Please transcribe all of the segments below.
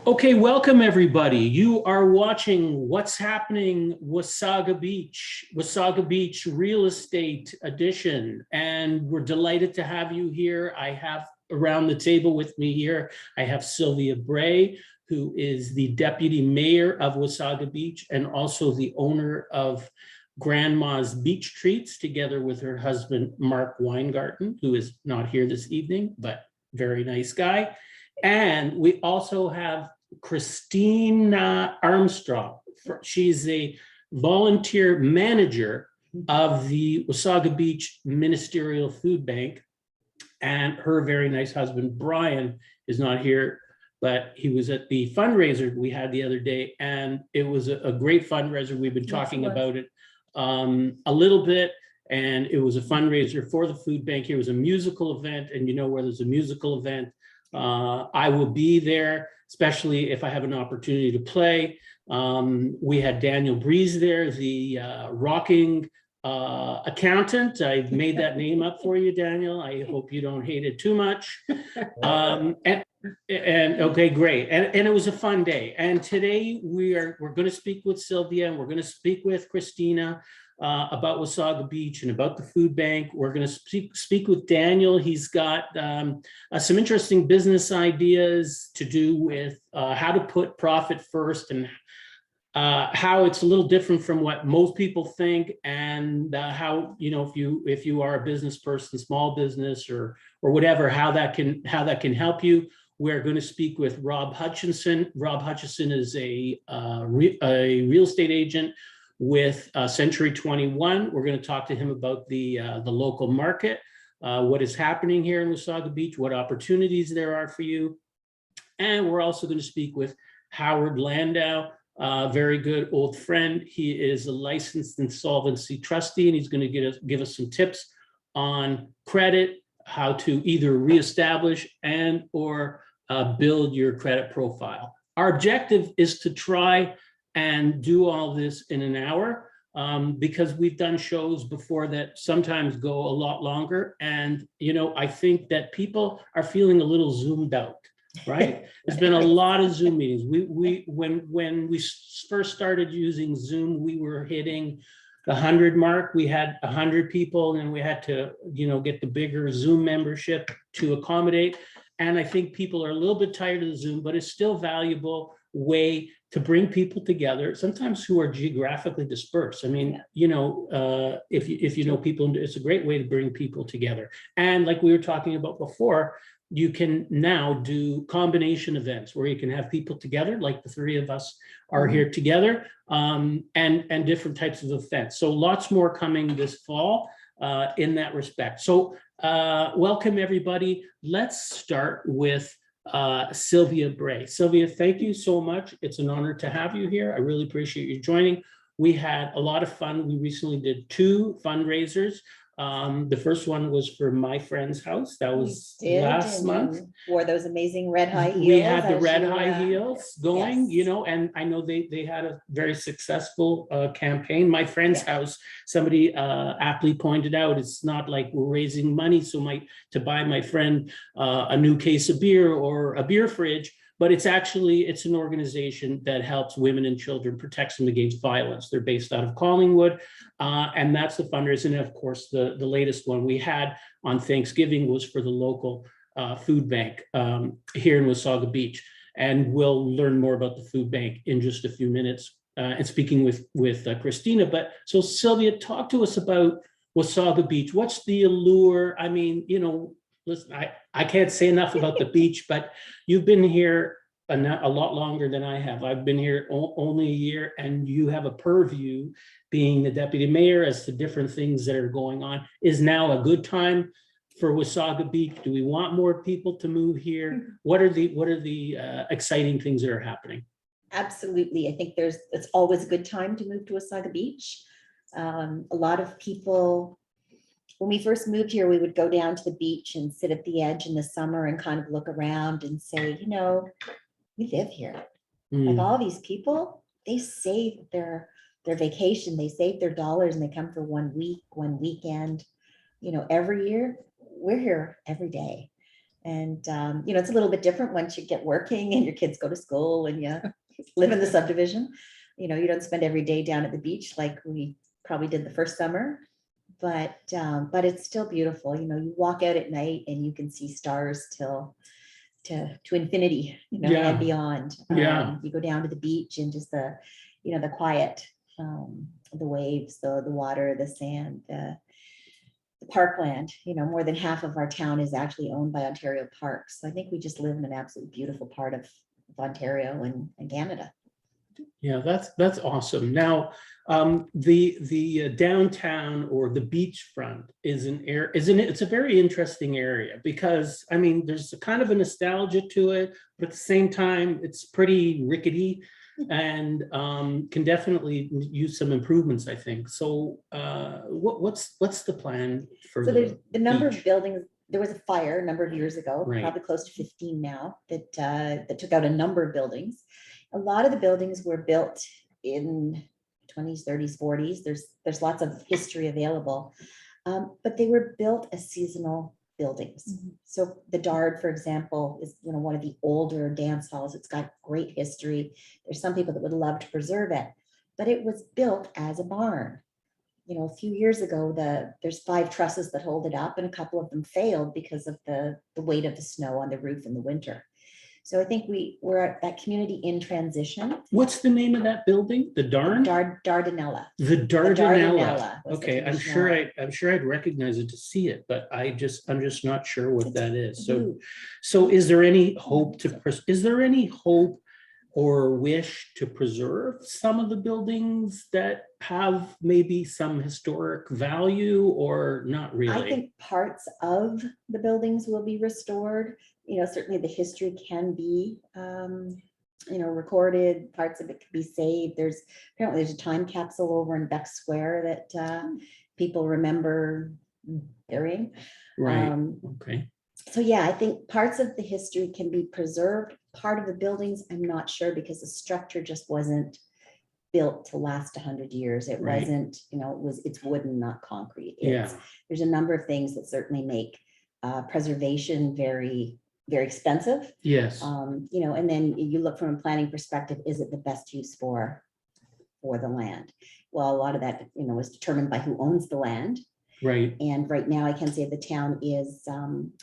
Okay, welcome everybody. You are watching What's Happening Wasaga Beach Real Estate Edition, and we're delighted to have you here. I have around the table with me here, I have Sylvia Bray, who is the Deputy Mayor of Wasaga Beach and also the owner of Grandma's Beach Treats, together with her husband, Mark Weingarten, who is not here this evening, but very nice guy. And we also have Christina Armstrong. She's a volunteer manager of the Wasaga Beach Ministerial Food Bank. And her very nice husband, Brian, is not here, but he was at the fundraiser we had the other day. And it was a great fundraiser. We've been talking about it a little bit. And it was a fundraiser for the food bank. It was a musical event. And you know, where there's a musical event, I will be there, especially if I have an opportunity to play. We had Daniel Breeze there, the rocking accountant. I've made that name up for you, Daniel. I hope you don't hate it too much. And okay, great. And it was a fun day. And today we're going to speak with Sylvia, and we're going to speak with Christina about Wasaga Beach and about the food bank. We're going to speak with Daniel. He's got some interesting business ideas to do with how to put profit first, and how it's a little different from what most people think, and how, you know, if you are a business person, small business or whatever, how that can help you. We're going to speak with Rob Hutchison. Rob Hutchison is a real estate agent with Century 21. We're going to talk to him about the local market, what is happening here in Wasaga Beach, what opportunities there are for you. And we're also going to speak with Howard Landau, a very good old friend. He is a licensed insolvency trustee, and he's going to give us some tips on credit, how to either reestablish and or build your credit profile. Our objective is to try and do all this in an hour, because we've done shows before that sometimes go a lot longer. And, you know, I think that people are feeling a little zoomed out, right? There's been a lot of Zoom meetings. When we first started using Zoom, we were hitting the 100 mark. We had 100 people, and we had to, you know, get the bigger Zoom membership to accommodate. And I think people are a little bit tired of the Zoom, but it's still valuable way to bring people together, sometimes who are geographically dispersed. I mean, you know, if you know people, it's a great way to bring people together. And like we were talking about before, you can now do combination events where you can have people together, like the three of us are here together, and different types of events. So lots more coming this fall in that respect. So welcome everybody. Let's start with Sylvia Bray. Sylvia, thank you so much. It's an honor to have you here. I really appreciate you joining. We had a lot of fun. We recently did 2 fundraisers. The first one was for my friend's house. That was last month. Wore those amazing red high heels. We had the red high heels going, yes. You know, and I know they had a very successful campaign. My friend's house, somebody aptly pointed out, it's not like we're raising money to buy my friend a new case of beer or a beer fridge, but it's an organization that helps women and children, protects them against violence. They're based out of Collingwood, and that's the fundraiser. And of course, the latest one we had on Thanksgiving was for the local food bank here in Wasaga Beach. And we'll learn more about the food bank in just a few minutes, and speaking with Christina. But so Sylvia, talk to us about Wasaga Beach. What's the allure? I mean, you know, listen, I can't say enough about the beach, but you've been here a lot longer than I have. I've been here only a year, and you have a purview, being the deputy mayor, as to different things that are going on. Is now a good time for Wasaga Beach? Do we want more people to move here? What are the exciting things that are happening? Absolutely. I think it's always a good time to move to Wasaga Beach. A lot of people, when we first moved here, we would go down to the beach and sit at the edge in the summer and kind of look around and say, you know, we live here. Like all these people, they save their vacation, they save their dollars, and they come for 1 week, 1 weekend, you know, every year. We're here every day. And, it's a little bit different once you get working and your kids go to school and you live in the subdivision. You don't spend every day down at the beach like we probably did the first summer, but it's still beautiful. You walk out at night and you can see stars to infinity, Yeah. and beyond. Yeah. You go down to the beach and just the quiet, the waves, the water, the sand, the parkland. More than half of our town is actually owned by Ontario Parks. So I think we just live in an absolutely beautiful part of Ontario and Canada. Yeah, that's awesome. Now, the downtown or the beachfront is an area, isn't it? It's a very interesting area because I mean, there's a kind of a nostalgia to it, but at the same time, it's pretty rickety and can definitely use some improvements, I think. So, what's the plan for So there's the number beach? of buildings. There was a fire a number of years ago, Right. probably close to 15 now, that took out a number of buildings. A lot of the buildings were built in 20s, 30s, 40s. There's lots of history available, but they were built as seasonal buildings. So the Dard, for example, is one of the older dance halls. It's got great history. There's some people that would love to preserve it, but it was built as a barn. A few years ago, there's 5 trusses that hold it up, and a couple of them failed because of the weight of the snow on the roof in the winter. So I think we're at that community in transition. What's the name of that building? The Darn? Dardanella. The Dardanella. Dardanella was the Okay, I'm sure I'd recognize it to see it, but I'm just not sure what that is. So is there any hope or wish to preserve some of the buildings that have maybe some historic value or not really? I think parts of the buildings will be restored. Certainly the history can be, recorded, parts of it can be saved. Apparently there's a time capsule over in Beck Square that people remember during. Right, okay. So yeah, I think parts of the history can be preserved. Part of the buildings, I'm not sure, because the structure just wasn't built to last 100 years. It Right. wasn't, it's wooden, not concrete. Yeah. There's a number of things that certainly make preservation very, very expensive. Yes. And then you look from a planning perspective, is it the best use for the land? Well, a lot of that, is determined by who owns the land. Right. And right now I can say the town is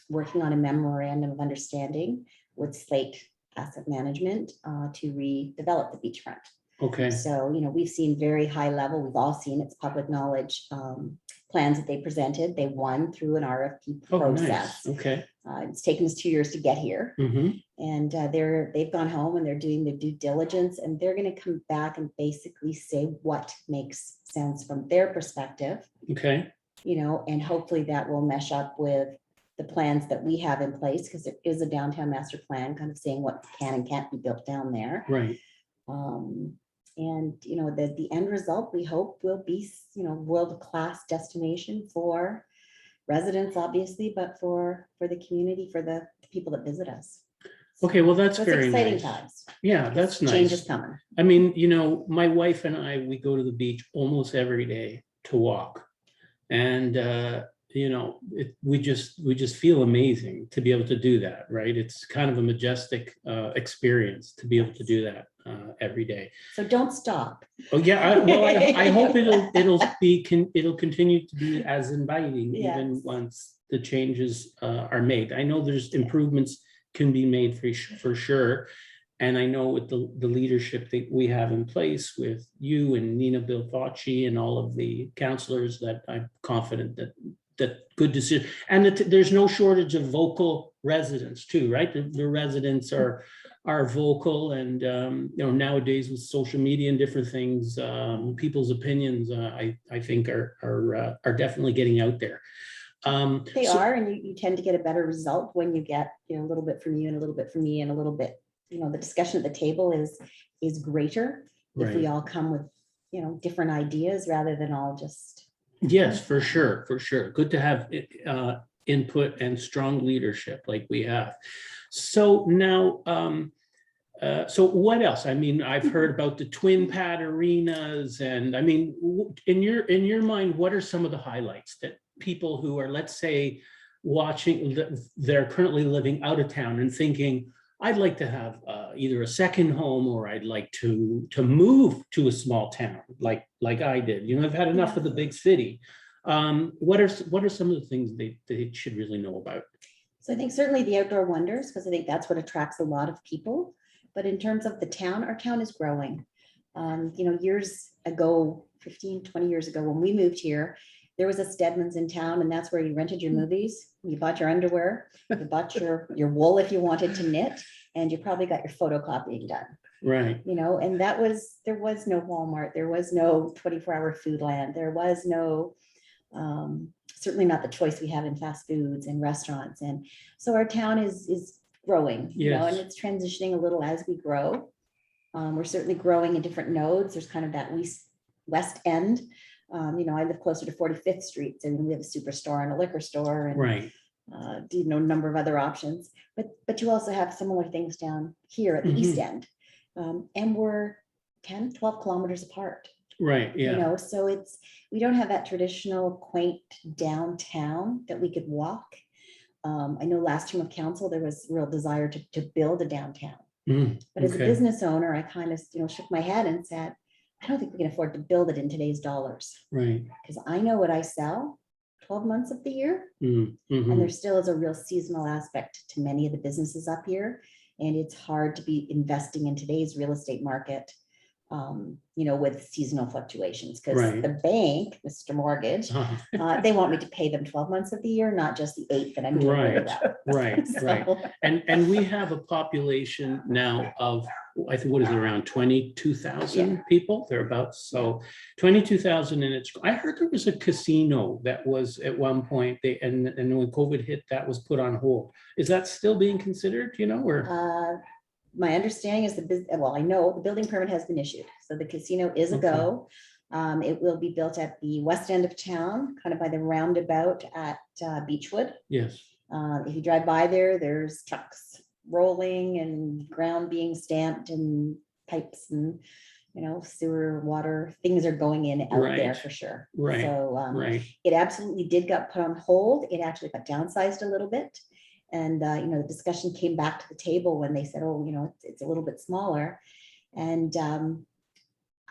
working on a memorandum of understanding with Slate Asset Management to redevelop the beachfront. Okay. So, we've seen very high level, we've all seen, it's public knowledge, plans that they presented. They won through an RFP process. Nice. Okay. It's taken us 2 years to get here. Mm-hmm. And they've gone home and they're doing the due diligence, and they're going to come back and basically say what makes sense from their perspective. Okay. And hopefully that will mesh up with the plans that we have in place, because there is a downtown master plan kind of saying what can and can't be built down there. Right. And the end result, we hope, will be world-class destination for residents, obviously, but for the community, for the people that visit us. Okay, well, that's So very exciting nice. times. Yeah, that's nice. Change is coming. I mean, my wife and I, we go to the beach almost every day to walk. And, we just feel amazing to be able to do that, right? It's kind of a majestic experience to be able to do that every day. So don't stop. Oh, yeah. I hope it'll continue to be as inviting, even once the changes are made. I know there's improvements can be made for sure. And I know with the leadership that we have in place with you and Nina Bilfacci and all of the counselors, that I'm confident that good decision, and that there's no shortage of vocal residents too, right? The residents are vocal, and nowadays with social media and different things, people's opinions, I think are definitely getting out there. They are, and you tend to get a better result when you get a little bit from you and a little bit from me and a little bit. The discussion at the table is greater if we all come with different ideas rather than all just. Yes, for sure. Good to have input and strong leadership like we have. So now, so what else? I mean, I've heard about the twin pad arenas, and I mean, in your mind, what are some of the highlights that people who are, let's say, watching, they're currently living out of town and thinking, I'd like to have either a second home, or I'd like to move to a small town like I did. You know, I've had enough of the big city. What are some of the things they should really know about? So I think certainly the outdoor wonders, because I think that's what attracts a lot of people. But in terms of the town, our town is growing. You know, years ago, 15, 20 years ago, when we moved here, there was a Stedman's in town, and that's where you rented your movies. You bought your underwear, you bought your wool if you wanted to knit, and you probably got your photocopying done. Right. You know, and there was no Walmart, there was no 24-hour Foodland, there was no, certainly not the choice we have in fast foods and restaurants. And so our town is growing, you know, and it's transitioning a little as we grow. We're certainly growing in different nodes. There's kind of that west end. You know, I live closer to 45th Street, and we have a superstore and a liquor store, and right. You know, a number of other options. But you also have similar things down here at the East End, and we're 10, 12 kilometers apart. Right. Yeah. You know, so we don't have that traditional quaint downtown that we could walk. I know last term of council, there was real desire to build a downtown. But as a business owner, I kind of, you know, shook my head and said, I don't think we can afford to build it in today's dollars. Right. Because I know what I sell 12 months of the year. And there still is a real seasonal aspect to many of the businesses up here. And it's hard to be investing in today's real estate market, you know, with seasonal fluctuations, because the bank, Mr. Mortgage, they want me to pay them 12 months of the year, not just the 8 that I'm doing really well. Right. So- And we have a population now of, I think, what is it, around 22,000 people thereabouts. So 22,000, and I heard there was a casino that was at one point, and when COVID hit, that was put on hold. Is that still being considered, you know, or? My understanding is I know the building permit has been issued, so the casino is a go. It will be built at the west end of town, kind of by the roundabout at Beechwood. Yes. If you drive by there, there's trucks rolling and ground being stamped and pipes and, you know, sewer, water, things are going in out there for sure. Right. So it absolutely did get put on hold. It actually got downsized a little bit. And, you know, the discussion came back to the table when they said, oh, you know, it's a little bit smaller. And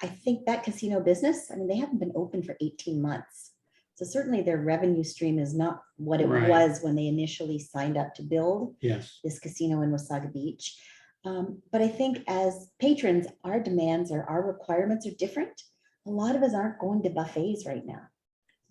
I think that casino business, I mean, they haven't been open for 18 months. So certainly their revenue stream is not what it was when they initially signed up to build this casino in Wasaga Beach. But I think as patrons, our demands or our requirements are different. A lot of us aren't going to buffets right now.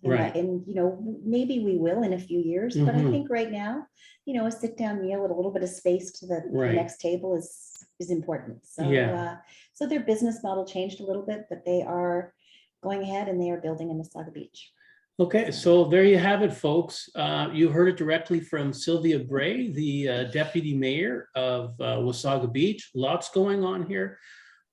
And, you know, maybe we will in a few years, but I think right now, you know, a sit down meal with a little bit of space to the next table is important. So, so their business model changed a little bit, but they are going ahead and they are building in Wasaga Beach. Okay, so there you have it, folks. You heard it directly from Sylvia Bray, the deputy mayor of Wasaga Beach. Lots going on here.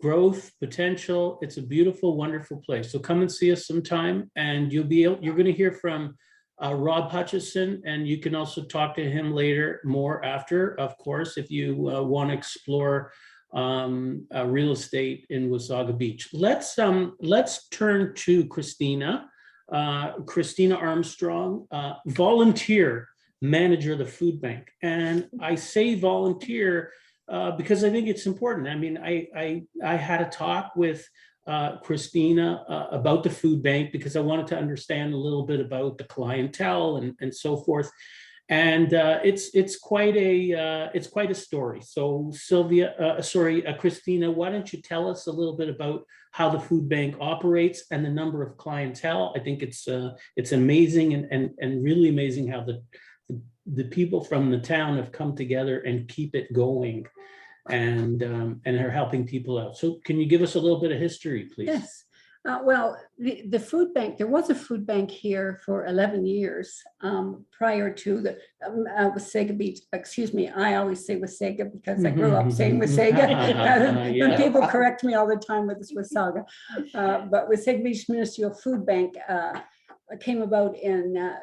Growth, potential. It's a beautiful, wonderful place. So come and see us sometime, and you're going to hear from Rob Hutchison, and you can also talk to him later, more after, of course, if you want to explore real estate in Wasaga Beach. Let's turn to Christina Armstrong, volunteer manager of the food bank. And I say volunteer because I think it's important. I mean, I had a talk with Christina about the food bank because I wanted to understand a little bit about the clientele and so forth. And it's quite a story. So Christina, why don't you tell us a little bit about how the food bank operates and the number of clientele? I think it's amazing and really amazing how the people from the town have come together and keep it going and are helping people out. So can you give us a little bit of history, please? Yes. Well, the food bank, there was a food bank here for 11 years prior to the Wasaga Beach. Excuse me, I always say Wasaga because I grew up saying Wasaga. People correct me all the time with this Wasaga. But Wasaga Beach Municipal Food Bank came about in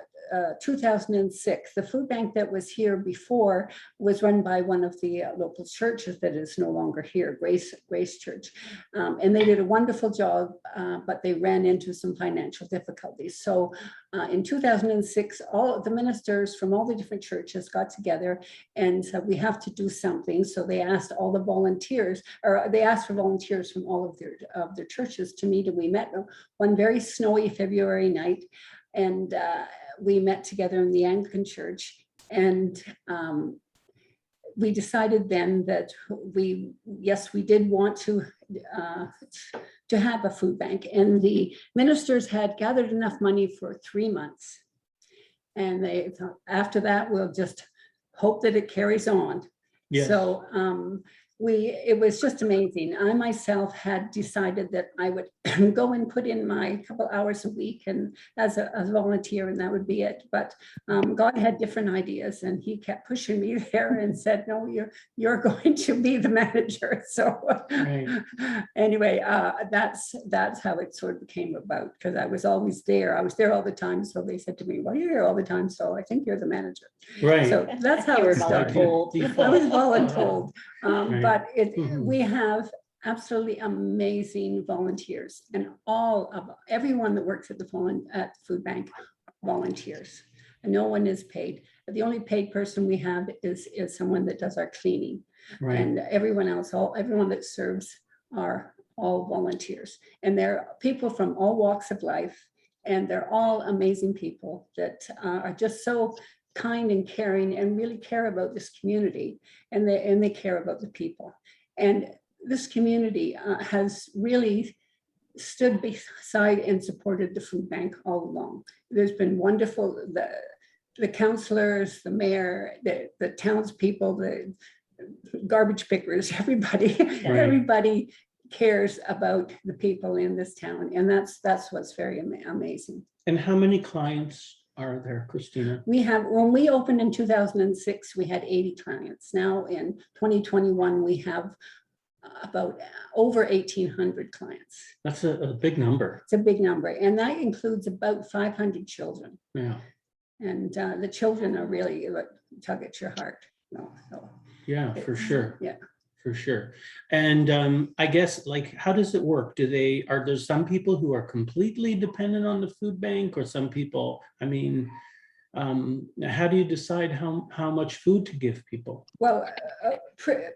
2006, the food bank that was here before was run by one of the local churches that is no longer here, Grace Church. And they did a wonderful job, but they ran into some financial difficulties. So in 2006, all the ministers from all the different churches got together and said, we have to do something. So they asked all the volunteers, or they asked for volunteers from all of their churches to meet. And we met one very snowy February night. And we met together in the Anglican Church, and we decided then that we did want to have a food bank, and the ministers had gathered enough money for 3 months, and they thought after that we'll just hope that it carries on. Yes. So it was just amazing. I myself had decided that I would go and put in my couple hours a week and as a volunteer, and that would be it. But God had different ideas, and he kept pushing me there and said, no, you're going to be the manager. So Right. anyway, that's how it sort of came about, because I was always there. I was there all the time. So they said to me, well, you're here all the time, so I think you're the manager. Right. So that's how You were it started. voluntold. I was voluntold. Right. But Mhm. we have absolutely amazing volunteers, and everyone that works at the food bank volunteers. And no one is paid. The only paid person we have is someone that does our cleaning. Right. And everyone else, everyone that serves are all volunteers. And they're people from all walks of life, and they're all amazing people that are just so kind and caring and really care about this community, and they care about the people. And this community has really stood beside and supported the food bank all along. There's been wonderful, the councillors, the mayor, the townspeople, the garbage pickers, everybody cares about the people in this town. And that's what's very amazing. And how many clients are there, Christina? When we opened in 2006, we had 80 clients. Now in 2021, we have about over 1,800 clients. That's a big number. It's a big number, and that includes about 500 children. Yeah. And the children are really what tug at your heart. Yeah, for sure. Yeah. For sure. And I guess, like, how does it work? Are there some people who are completely dependent on the food bank, or some people, I mean, how do you decide how much food to give people? Well,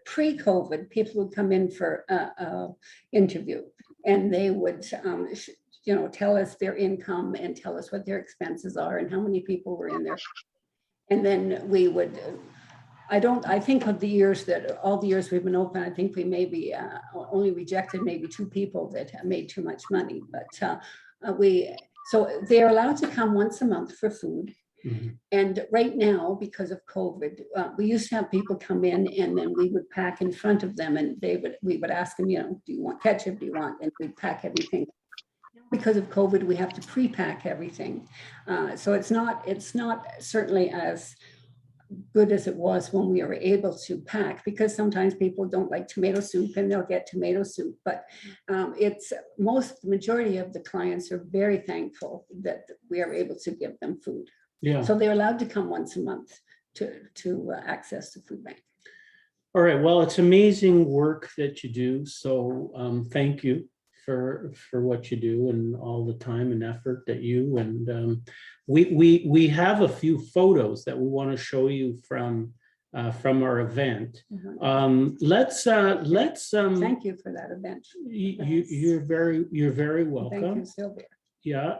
pre-COVID, people would come in for an interview, and they would, tell us their income and tell us what their expenses are and how many people were in there. And then we would, I think of all the years we've been open, I think we maybe only rejected maybe 2 people that made too much money. But so they're allowed to come once a month for food. Mm-hmm. And right now, because of COVID, we used to have people come in, and then we would pack in front of them, and we would ask them, do you want ketchup? Do you want? And we'd pack everything. Because of COVID, we have to pre-pack everything. So it's not certainly as good as it was when we were able to pack, because sometimes people don't like tomato soup and they'll get tomato soup. But the majority of the clients are very thankful that we are able to give them food. Yeah. So they're allowed to come once a month to access the food bank. All right. Well, it's amazing work that you do. So thank you for what you do and all the time and effort that you and we have a few photos that we want to show you from our event. Let's thank you for that event. You're very welcome. Thank you, Sylvia. Yeah,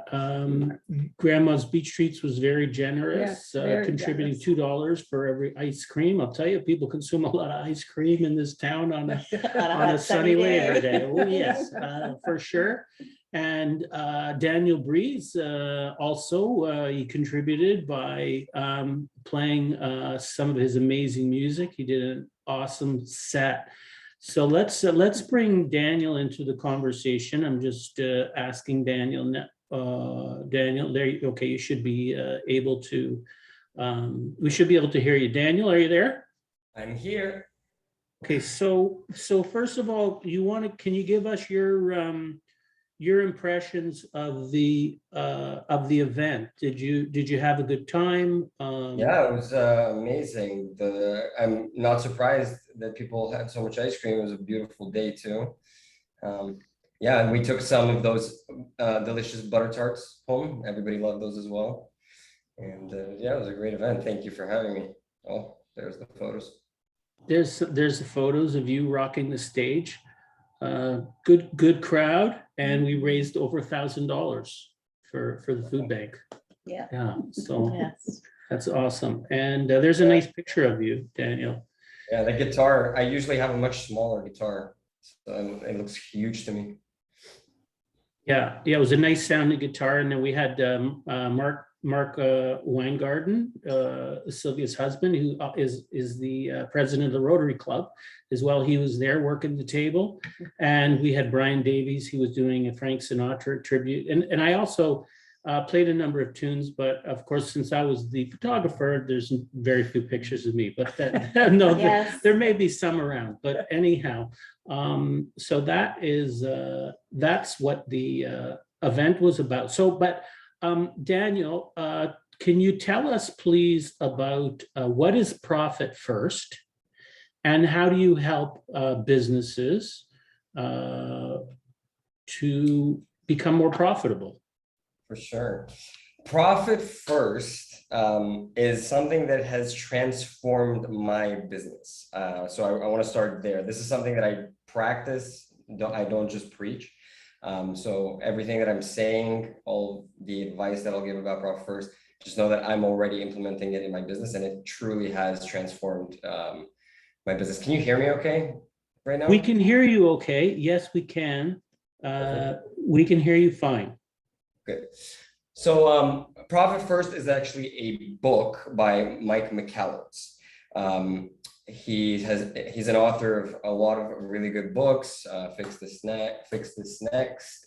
Grandma's Beach Treats was very generous, Yes, contributing $2 for every ice cream. I'll tell you, people consume a lot of ice cream in this town on a sunny winter day. Oh yes, for sure. And Daniel Breeze also he contributed by playing some of his amazing music. He did an awesome set. So let's bring Daniel into the conversation. I'm just asking Daniel. Daniel, there. Okay, you should be able to. We should be able to hear you. Daniel, are you there? I'm here. Okay, so first of all, can you give us your your impressions of the event. Did you have a good time? Yeah, it was amazing. I'm not surprised that people had so much ice cream. It was a beautiful day too. Yeah, and we took some of those delicious butter tarts home. Everybody loved those as well. And yeah, it was a great event. Thank you for having me. Oh, there's the photos. There's the photos of you rocking the stage. Good crowd, and we raised over $1,000 for the food bank. Yeah. Yeah, so Yes. that's awesome. And there's a nice picture of you, Daniel. Yeah, the guitar. I usually have a much smaller guitar, so it looks huge to me. Yeah, it was a nice sounding guitar, and then we had Mark Weingarten, Sylvia's husband, who is the president of the Rotary Club as well. He was there working the table, and we had Brian Davies. He was doing a Frank Sinatra tribute, and I also played a number of tunes. But of course, since I was the photographer, there's very few pictures of me. But no, Yes. there may be some around. But anyhow, so that's what the event was about. So, but Daniel, can you tell us please about what is Profit First, and how do you help businesses to become more profitable? For sure. Profit First is something that has transformed my business. So I want to start there. This is something that I practice. I don't just preach. So everything that I'm saying, all the advice that I'll give about Profit First, just know that I'm already implementing it in my business, and it truly has transformed my business. Can you hear me okay right now? We can hear you okay. Yes, we can. We can hear you fine. Good. So Profit First is actually a book by Mike McCallums. He's an author of a lot of really good books, Fix This Next,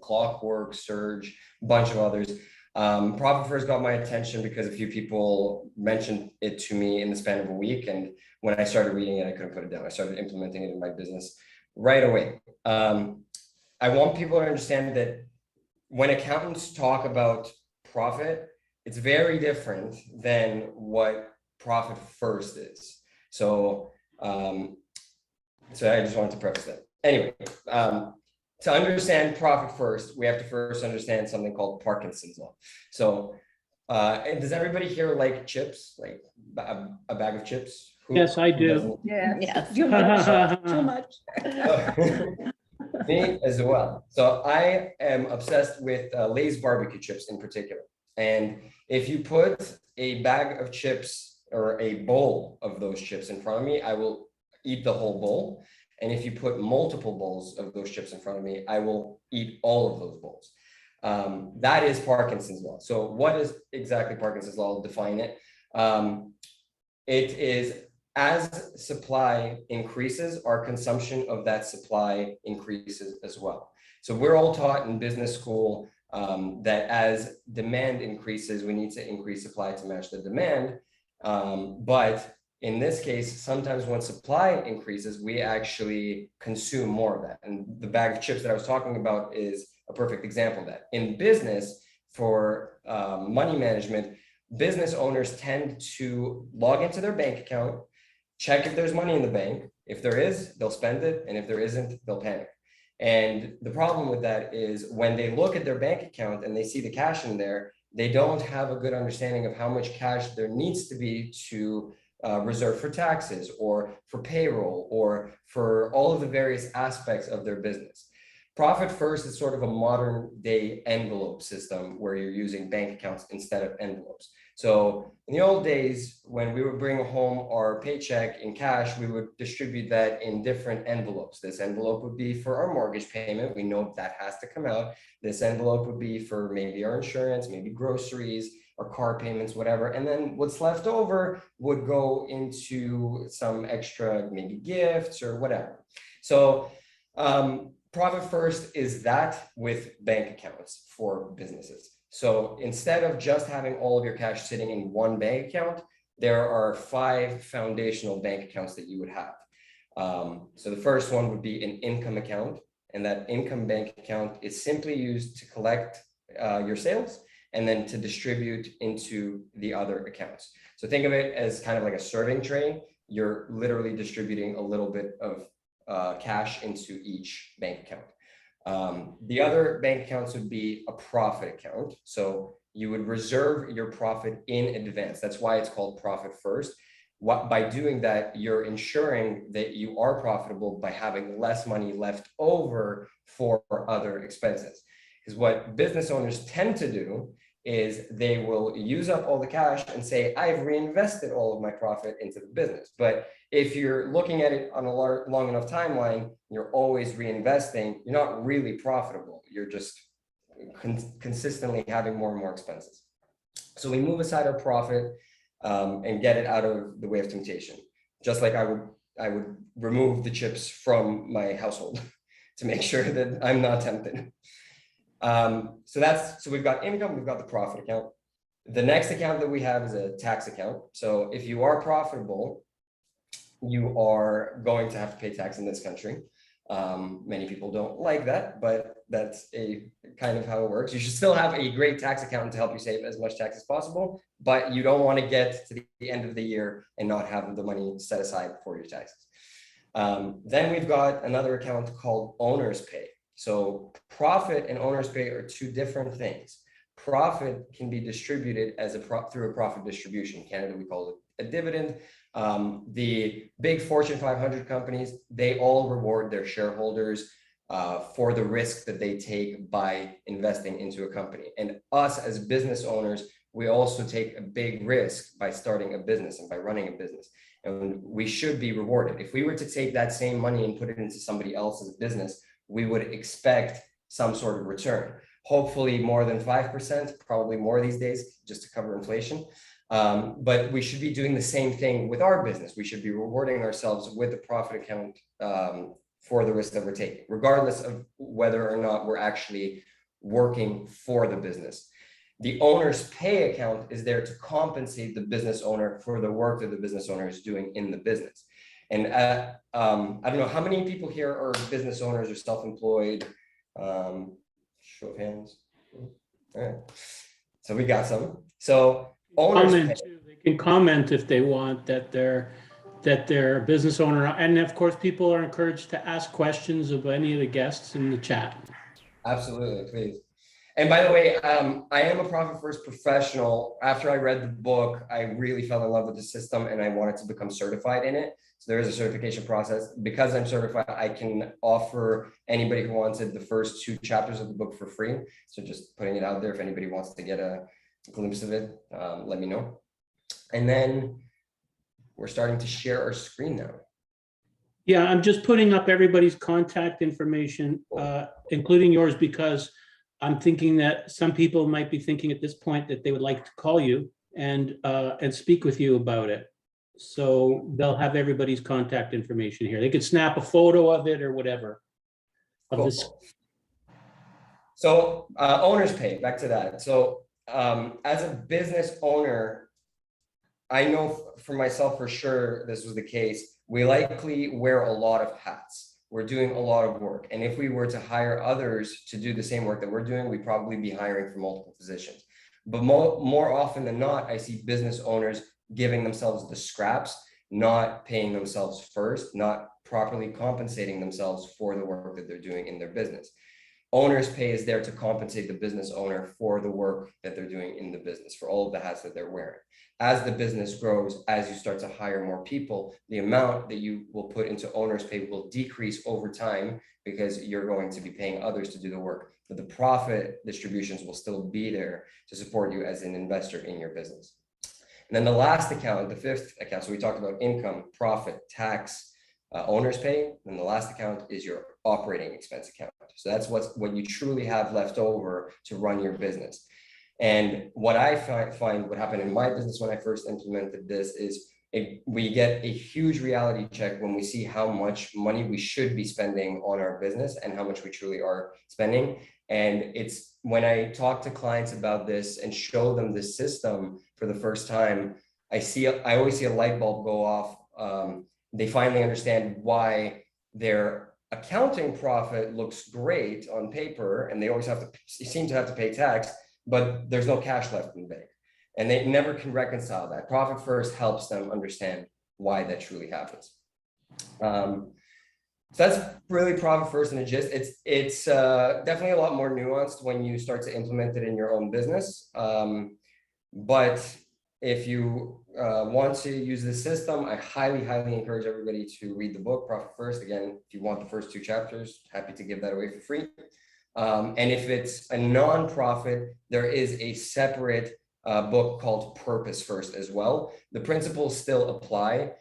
Clockwork, Surge, a bunch of others. Profit First got my attention because a few people mentioned it to me in the span of a week. And when I started reading it, I couldn't put it down. I started implementing it in my business right away. I want people to understand that when accountants talk about profit, it's very different than what Profit First is. So, I just wanted to preface that. Anyway, to understand Profit First, we have to first understand something called Parkinson's law. So, does everybody here like chips, like a bag of chips? Yes, I do. Yeah. Yes. Too much, too much. Me as well. So I am obsessed with Lay's barbecue chips in particular. And if you put a bag of chips or a bowl of those chips in front of me, I will eat the whole bowl. And if you put multiple bowls of those chips in front of me, I will eat all of those bowls. That is Parkinson's law. So what is exactly Parkinson's law? I'll define it. It is as supply increases, our consumption of that supply increases as well. So we're all taught in business school that as demand increases, we need to increase supply to match the demand. But in this case, sometimes when supply increases, we actually consume more of that. And the bag of chips that I was talking about is a perfect example of that. In business, for money management, business owners tend to log into their bank account, check if there's money in the bank. If there is, they'll spend it. And if there isn't, they'll panic. And the problem with that is when they look at their bank account and they see the cash in there, they don't have a good understanding of how much cash there needs to be to reserve for taxes or for payroll or for all of the various aspects of their business. Profit First is sort of a modern day envelope system where you're using bank accounts instead of envelopes. So in the old days, when we would bring home our paycheck in cash, we would distribute that in different envelopes. This envelope would be for our mortgage payment. We know that has to come out. This envelope would be for maybe our insurance, maybe groceries, or car payments, whatever. And then what's left over would go into some extra, maybe gifts or whatever. So Profit First is that with bank accounts for businesses. So instead of just having all of your cash sitting in one bank account, there are 5 foundational bank accounts that you would have. So the first one would be an income account. and that income bank account is simply used to collect your sales and then to distribute into the other accounts. So think of it as kind of like a serving tray. You're literally distributing a little bit of cash into each bank account. The other bank accounts would be a profit account. So you would reserve your profit in advance. That's why it's called profit first. By doing that, you're ensuring that you are profitable by having less money left over for other expenses. Because what business owners tend to do is they will use up all the cash and say, I've reinvested all of my profit into the business. But if you're looking at it on a long enough timeline, you're always reinvesting, you're not really profitable. You're just consistently having more and more expenses. So we move aside our profit and get it out of the way of temptation. Just like I would remove the chips from my household to make sure that I'm not tempted. So we've got income, we've got the profit account. The next account that we have is a tax account. So if you are profitable, you are going to have to pay tax in this country. Many people don't like that, but that's a kind of how it works. You should still have a great tax accountant to help you save as much tax as possible, but you don't want to get to the end of the year and not have the money set aside for your taxes. Then we've got another account called owner's pay. So profit and owner's pay are two different things. Profit can be distributed as through a profit distribution. In Canada, we call it a dividend. The big Fortune 500 companies, they all reward their shareholders for the risk that they take by investing into a company. And us as business owners, we also take a big risk by starting a business and by running a business. And we should be rewarded. If we were to take that same money and put it into somebody else's business, we would expect some sort of return. Hopefully more than 5%, probably more these days, just to cover inflation. But we should be doing the same thing with our business. We should be rewarding ourselves with the profit account for the risk that we're taking, regardless of whether or not we're actually working for the business. The owner's pay account is there to compensate the business owner for the work that the business owner is doing in the business. And I don't know, how many people here are business owners or self-employed? Show of hands. All right. So we got some. So owners They can comment if they want that they're a business owner. And of course, people are encouraged to ask questions of any of the guests in the chat. Absolutely, please. And by the way, I am a profit first professional. After I read the book, I really fell in love with the system and I wanted to become certified in it. So there is a certification process. Because I'm certified, I can offer anybody who wants it the first 2 chapters of the book for free. So just putting it out there, if anybody wants to get a glimpse of it, let me know. And then we're starting to share our screen now. Yeah, I'm just putting up everybody's contact information, including yours, because I'm thinking that some people might be thinking at this point that they would like to call you and speak with you about it. So they'll have everybody's contact information here. They could snap a photo of it or whatever. Of this. So owner's pay, back to that. So as a business owner, I know for myself for sure this was the case. We likely wear a lot of hats. We're doing a lot of work. And if we were to hire others to do the same work that we're doing, we'd probably be hiring for multiple positions. But more often than not, I see business owners giving themselves the scraps, not paying themselves first, not properly compensating themselves for the work that they're doing in their business. Owner's pay is there to compensate the business owner for the work that they're doing in the business, for all of the hats that they're wearing. As the business grows, as you start to hire more people, the amount that you will put into owner's pay will decrease over time because you're going to be paying others to do the work. But the profit distributions will still be there to support you as an investor in your business. And then the last account, the 5th account, so we talked about income, profit, tax, owner's pay. And the last account is your operating expense account. So that's what you truly have left over to run your business. And what I find what happened in my business when I first implemented this is we get a huge reality check when we see how much money we should be spending on our business and how much we truly are spending. And it's when I talk to clients about this and show them this system for the first time, I always see a light bulb go off. They finally understand why their accounting profit looks great on paper, and they always seem to have to pay tax, but there's no cash left in the bank. And they never can reconcile that. Profit First helps them understand why that truly happens. So that's really Profit First in a gist. It's definitely a lot more nuanced when you start to implement it in your own business. But if you want to use this system, I highly encourage everybody to read the book, Profit First. Again, if you want the first 2 chapters, happy to give that away for free. And if it's a nonprofit, there is a separate book called Purpose First as well. The principles still apply.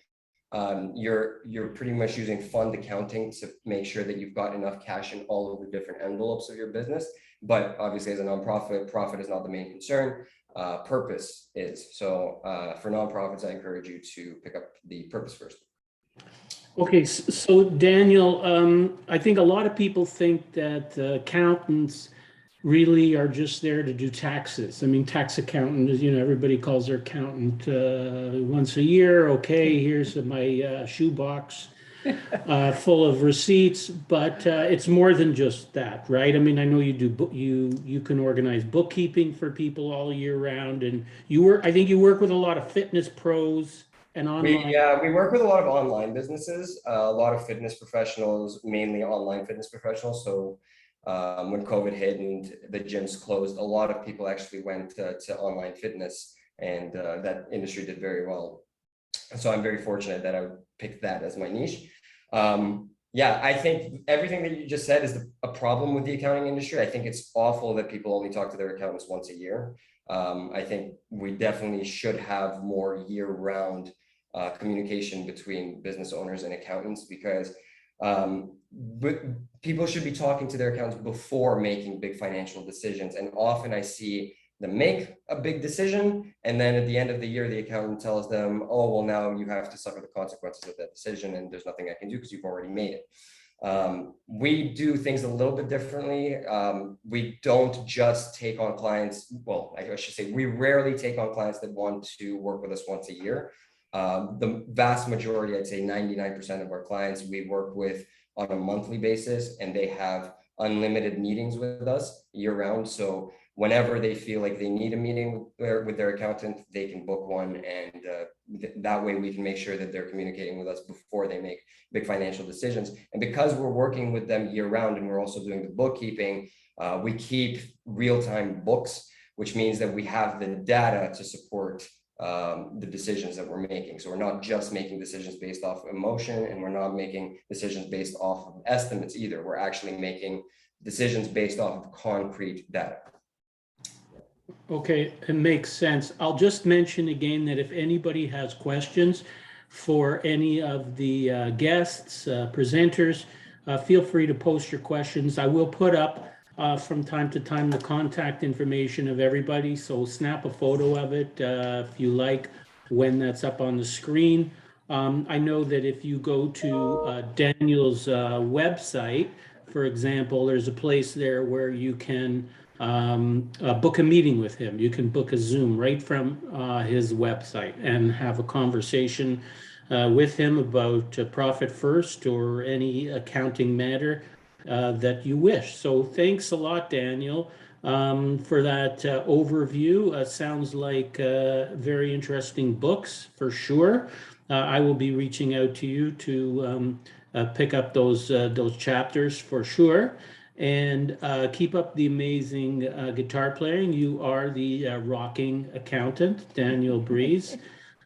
You're pretty much using fund accounting to make sure that you've got enough cash in all of the different envelopes of your business. But obviously, as a nonprofit, profit is not the main concern. Purpose is. So for nonprofits, I encourage you to pick up the Purpose First. Okay, so Daniel, I think a lot of people think that accountants really are just there to do taxes. I mean, tax accountant is, everybody calls their accountant once a year. Okay, here's my shoebox full of receipts, but it's more than just that, right? I mean, I know you do, you can organize bookkeeping for people all year round, and I think you work with a lot of fitness pros and online. We work with a lot of online businesses, a lot of fitness professionals, mainly online fitness professionals. So when COVID hit and the gyms closed, a lot of people actually went to online fitness, and that industry did very well. So I'm very fortunate that I picked that as my niche. I think everything that you just said is a problem with the accounting industry. I think it's awful that people only talk to their accountants once a year. I think we definitely should have more year-round communication between business owners and accountants, because people should be talking to their accountants before making big financial decisions. And often I see them make a big decision, and then at the end of the year, the accountant tells them, oh, well, now you have to suffer the consequences of that decision, and there's nothing I can do because you've already made it. We do things a little bit differently. We don't just take on clients. Well, I should say we rarely take on clients that want to work with us once a year. The vast majority, I'd say 99% of our clients, we work with on a monthly basis, and they have unlimited meetings with us year round. So whenever they feel like they need a meeting with their accountant, they can book one, and that way we can make sure that they're communicating with us before they make big financial decisions. And because we're working with them year round, and we're also doing the bookkeeping, we keep real-time books, which means that we have the data to support the decisions that we're making. So we're not just making decisions based off of emotion, and we're not making decisions based off of estimates either. We're actually making decisions based off of concrete data. Okay, it makes sense. I'll just mention again that if anybody has questions for any of the guests, presenters, feel free to post your questions. I will put up from time to time the contact information of everybody, so snap a photo of it if you like when that's up on the screen. I know that if you go to Daniel's website, for example, there's a place there where you can book a meeting with him. You can book a Zoom right from his website and have a conversation with him about Profit First or any accounting matter that you wish. So thanks a lot, Daniel, for that overview. Sounds like very interesting books for sure. I will be reaching out to you to pick up those chapters for sure. And keep up the amazing guitar playing. You are the rocking accountant, Daniel Breeze,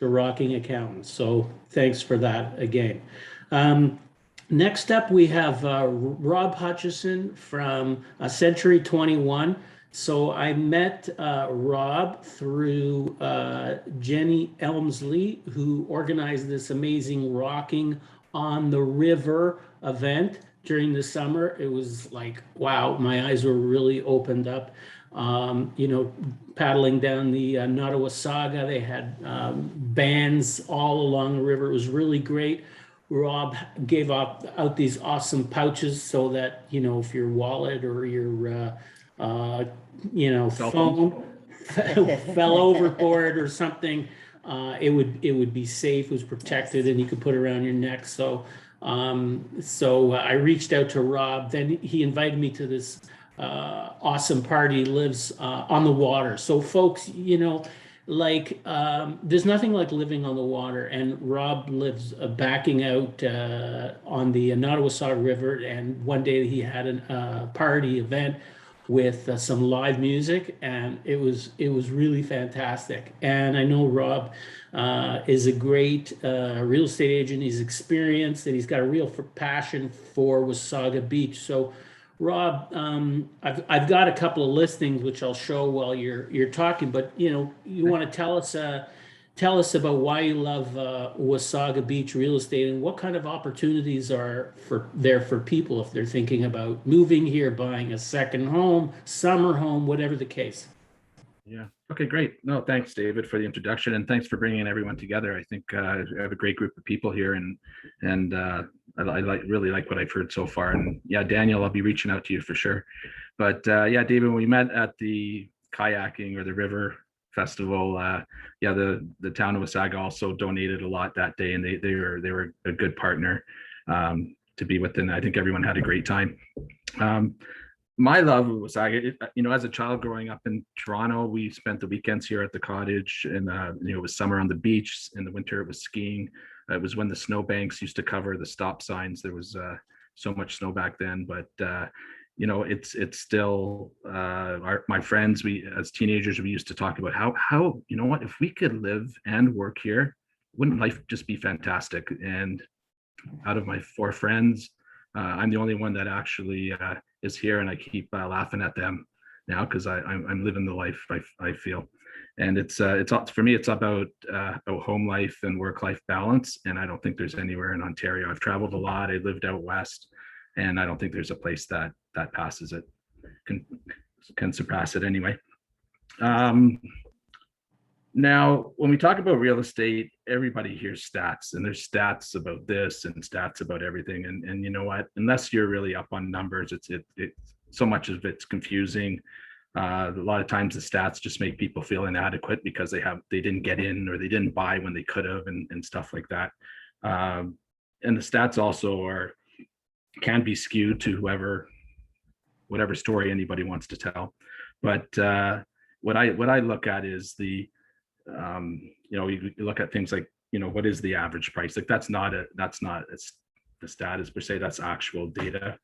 the rocking accountant. So thanks for that again. Next up, we have Rob Hutchison from Century 21. So I met Rob through Jenny Elmsley, who organized this amazing Rocking on the River event during the summer. It was like, wow, my eyes were really opened up. Paddling down the Wasaga, they had bands all along the river. It was really great. Rob gave out these awesome pouches so that, if your wallet or your, phone fell overboard or something, it would be safe, it was protected, and you could put it around your neck. So So I reached out to Rob. Then he invited me to this awesome party. He lives on the water. So folks, there's nothing like living on the water. And Rob lives backing out on the Nottawasaga River. And one day he had a party event with some live music, and it was really fantastic. And I know Rob is a great real estate agent. He's experienced, and he's got a real passion for Wasaga Beach. So, Rob, I've got a couple of listings which I'll show while you're talking. But you want to tell us about why you love Wasaga Beach real estate and what kind of opportunities are there for people if they're thinking about moving here, buying a second home, summer home, whatever the case. Yeah. Okay, great. No, thanks, David, for the introduction, and thanks for bringing everyone together. I think I have a great group of people here, and I really like what I've heard so far. And yeah, Daniel, I'll be reaching out to you for sure. But yeah, David, when we met at the kayaking or the river festival, the town of Wasaga also donated a lot that day, and they were a good partner to be with, and I think everyone had a great time. My love of Wasaga, as a child growing up in Toronto, we spent the weekends here at the cottage, and it was summer on the beach. In the winter, it was skiing. It was when the snowbanks used to cover the stop signs. There was so much snow back then, but it's still my friends. We as teenagers, we used to talk about how if we could live and work here, wouldn't life just be fantastic? And out of my 4 friends, I'm the only one that actually is here, and I keep laughing at them now because I'm living the life I feel. And it's for me, it's about home life and work-life balance, and I don't think there's anywhere in Ontario. I've traveled a lot. I lived out west, and I don't think there's a place that passes it, can surpass it anyway. Now, when we talk about real estate, everybody hears stats, and there's stats about this and stats about everything. And you know what? Unless you're really up on numbers, it's so much of it's confusing. A lot of times the stats just make people feel inadequate because they didn't get in, or they didn't buy when they could have, and stuff like that. And the stats also can be skewed to whatever story anybody wants to tell. But what I look at is you look at things like, what is the average price? Like that's not the status per se, that's actual data.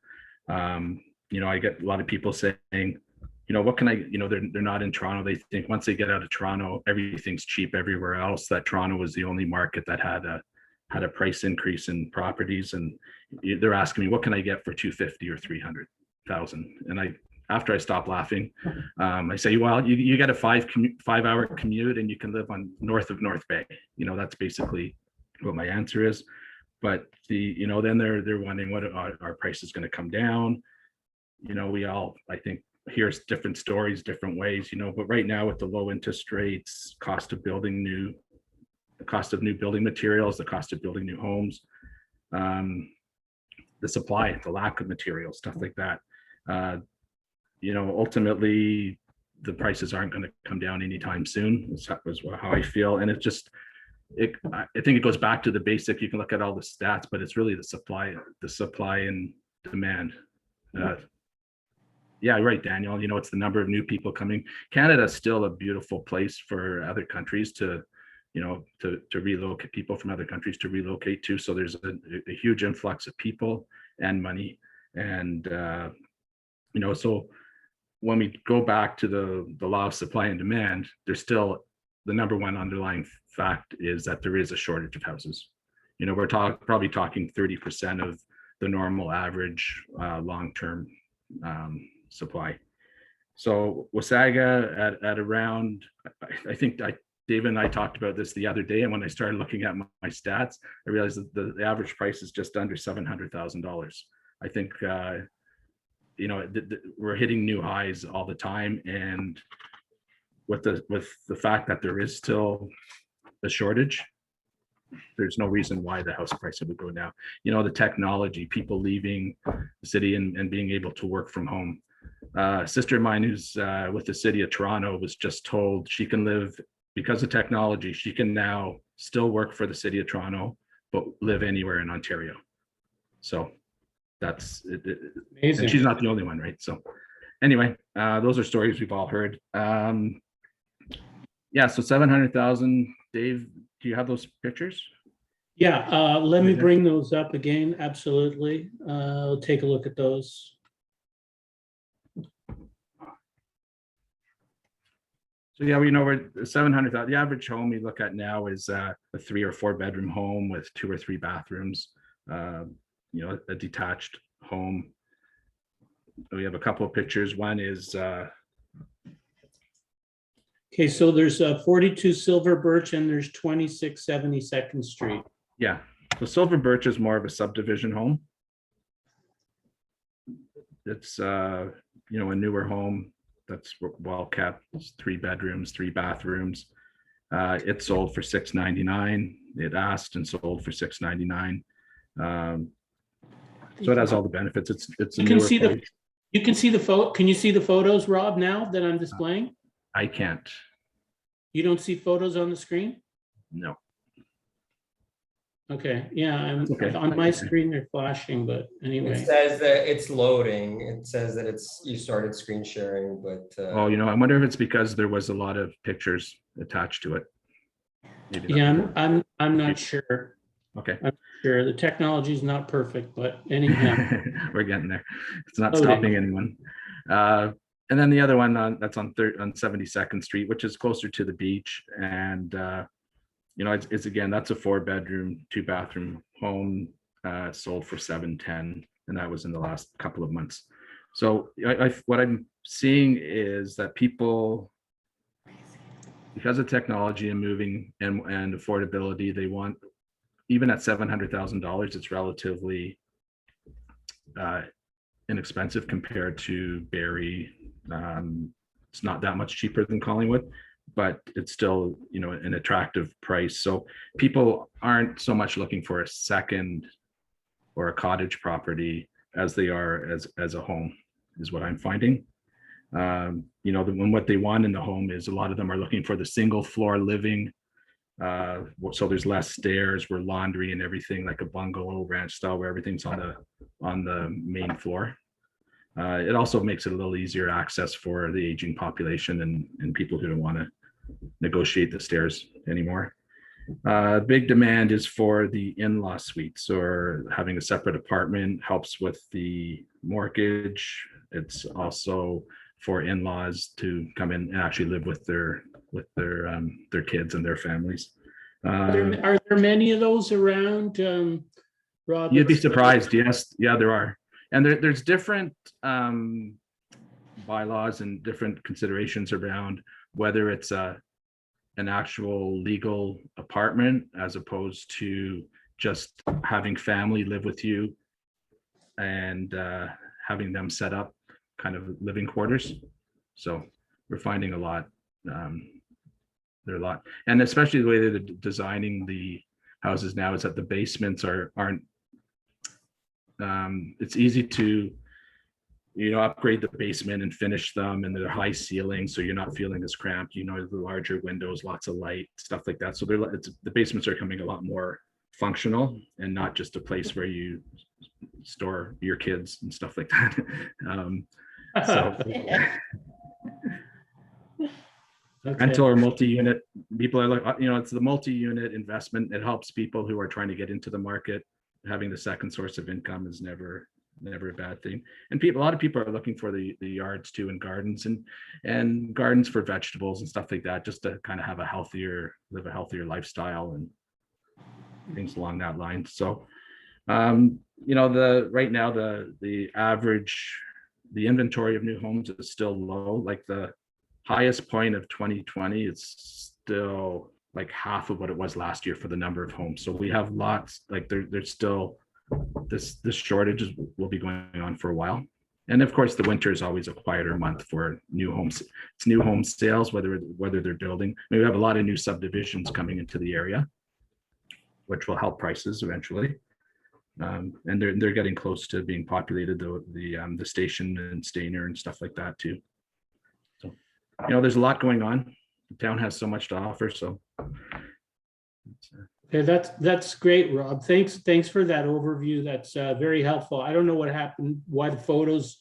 I get a lot of people saying, what can I, they're not in Toronto. They think once they get out of Toronto, everything's cheap everywhere else, that Toronto was the only market that had a price increase in properties. And they're asking me, what can I get for 250 or 300,000? And after I stop laughing, I say, well, you get a 5-hour commute, and you can live on north of North Bay. That's basically what my answer is. But then they're wondering what our price is going to come down. We all, I think, hear different stories, different ways. But right now with the low interest rates, the cost of new building materials, the cost of building new homes, the supply, the lack of materials, stuff like that. Ultimately the prices aren't going to come down anytime soon. That was how I feel. And I think it goes back to the basic. You can look at all the stats, but it's really the supply and demand. Yeah, right, Daniel. It's the number of new people coming. Canada is still a beautiful place for other countries to relocate, people from other countries to relocate to. So there's a huge influx of people and money. And, so when we go back to the law of supply and demand, there's still the number one underlying fact is that there is a shortage of houses. We're probably talking 30% of the normal average long-term supply. So Wasaga at around, I think David and I talked about this the other day, and when I started looking at my stats, I realized that the average price is just under $700,000. I think we're hitting new highs all the time, and with the fact that there is still a shortage, there's no reason why the house price would go down. The technology, people leaving the city and being able to work from home. A sister of mine who's with the city of Toronto was just told she can live, because of technology, she can now still work for the city of Toronto, but live anywhere in Ontario. So that's it. And Amazing. she's not the only one, right? So anyway, those are stories we've all heard. Yeah, so 700,000. Dave, do you have those pictures? Yeah, let me bring those up again. Absolutely. I'll take a look at those. So yeah, we know we're 700,000. The average home we look at now is a 3 or 4 bedroom home with 2 or 3 bathrooms. You know, a detached home. We have a couple of pictures. One is Okay, so there's 42 Silver Birch and there's 26 72nd Street. yeah. So Silver Birch is more of a subdivision home. It's you know, a newer home that's well kept. It's 3 bedrooms, 3 bathrooms. It sold for $699. It asked and sold for $699. So it has all the benefits. It's a You can newer see the place. you can see the photo. Can you see the photos, Rob, now that I'm displaying? I can't. You don't see photos on the screen? No. Okay, yeah, I'm Okay. on my screen, they're flashing, but It anyway. says that it's loading. It says that you started screen sharing, but Oh, you know, I wonder if it's because there was a lot of pictures attached to it. Maybe Yeah, that's I'm not sure. okay. Sure, the technology is not perfect, but anyhow. We're getting there. It's not Loading. stopping anyone. And then the other one that's on 72nd Street, which is closer to the beach. And you know, it's again, that's a 4 bedroom, 2 bathroom home, sold for $710, and that was in the last couple of months. So what I'm seeing is that people, because of technology and moving and affordability, they want, even at $700,000, it's relatively inexpensive compared to Barrie. It's not that much cheaper than Collingwood, but it's still, you know, an attractive price. So people aren't so much looking for a second or a cottage property as they are as a home, is what I'm finding. You know, what they want in the home is, a lot of them are looking for the single floor living. So there's less stairs, where laundry and everything, like a bungalow ranch style, where everything's on the main floor. It also makes it a little easier access for the aging population and people who don't want to negotiate the stairs anymore. Big demand is for the in-law suites, or having a separate apartment helps with the mortgage. It's also for in-laws to come in and actually live with their kids and their families. Are there many of those around, Rob? You'd be surprised. Yes, yeah, there are. And there's different bylaws and different considerations around whether it's an actual legal apartment, as opposed to just having family live with you and having them set up kind of living quarters. So we're finding a lot. There are a lot, and especially the way they're designing the houses now is that the basements aren't. It's easy to, you know, upgrade the basement and finish them, and they're high ceilings, so you're not feeling as cramped. You know, the larger windows, lots of light, stuff like that. So the basements are becoming a lot more functional and not just a place where you store your kids and stuff like that. So rental or multi-unit, people are like, you know, it's the multi-unit investment. It helps people who are trying to get into the market. Having the second source of income is never a bad thing. And a lot of people are looking for the yards too, and gardens and gardens for vegetables and stuff like that, just to kind of live a healthier lifestyle and things along that line. So you know, right now the average, the inventory of new homes is still low. Like the highest point of 2020, it's still like half of what it was last year for the number of homes. So we have lots, like there's still this shortage will be going on for a while. And of course, the winter is always a quieter month for new homes. It's new home sales, whether they're building. We have a lot of new subdivisions coming into the area, which will help prices eventually. And they're getting close to being populated, the station and Stainer and stuff like that too. So, you know, there's a lot going on. The town has so much to offer. So Okay, that's great, Rob. Thanks for that overview. That's very helpful. I don't know what happened, why the photos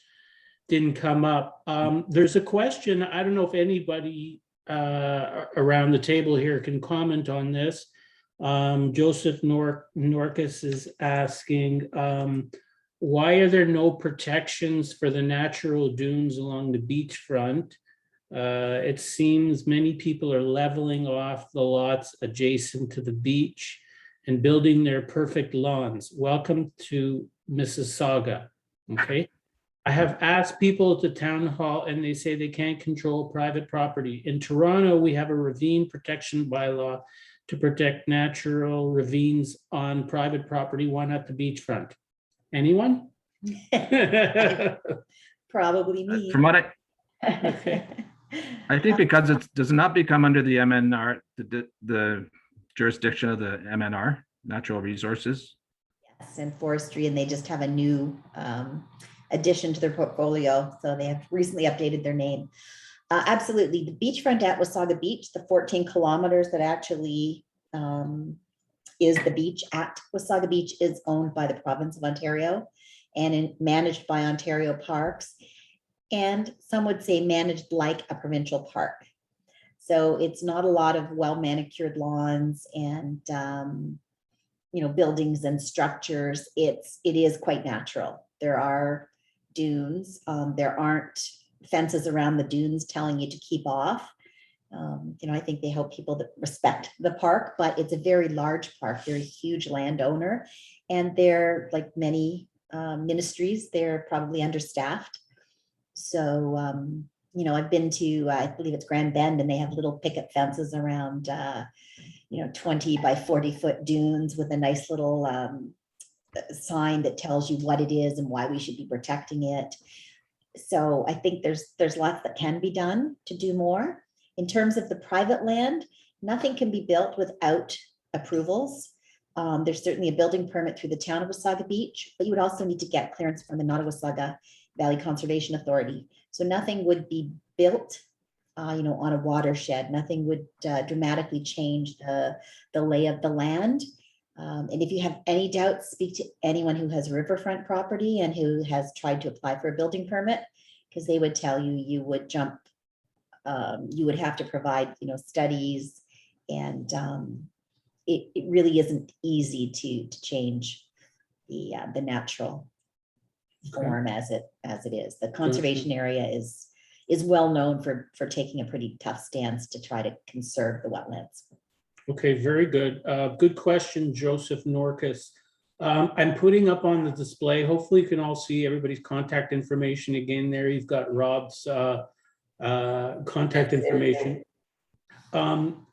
didn't come up. There's a question. I don't know if anybody around the table here can comment on this. Joseph Norcus is asking, why are there no protections for the natural dunes along the beachfront? It seems many people are leveling off the lots adjacent to the beach and building their perfect lawns. Welcome to Mississauga. Okay. I have asked people at the town hall and they say they can't control private property. In Toronto, we have a ravine protection bylaw to protect natural ravines on private property. Why not the beachfront? Anyone? Probably me. From what Okay. I think because it does not become under the MNR, the jurisdiction of the MNR, Natural Resources. Yes, and forestry, and they just have a new addition to their portfolio. So they have recently updated their name. Absolutely. The beachfront at Wasaga Beach, the 14 kilometers that actually is the beach at Wasaga Beach, is owned by the province of Ontario and managed by Ontario Parks. And some would say managed like a provincial park. So it's not a lot of well manicured lawns and buildings and structures. It is quite natural. There are dunes. There aren't fences around the dunes telling you to keep off. I think they help people that respect the park, but it's a very large park. They're a huge landowner, and they're, like many ministries, they're probably understaffed. So, I've been to, I believe it's Grand Bend, and they have little picket fences around, 20 by 40 foot dunes with a nice little sign that tells you what it is and why we should be protecting it. So I think there's lots that can be done to do more. In terms of the private land, nothing can be built without approvals. There's certainly a building permit through the town of Wasaga Beach, but you would also need to get clearance from the Nottawasaga Valley Conservation Authority. So nothing would be built, on a watershed. Nothing would dramatically change the lay of the land. And if you have any doubts, speak to anyone who has riverfront property and who has tried to apply for a building permit, because they would tell you you would have to provide, studies, and it really isn't easy to change the natural form as it is. The conservation area is well known for taking a pretty tough stance to try to conserve the wetlands. Okay, very good. Good question, Joseph Norcus. I'm putting up on the display. Hopefully you can all see everybody's contact information again there. You've got Rob's contact information.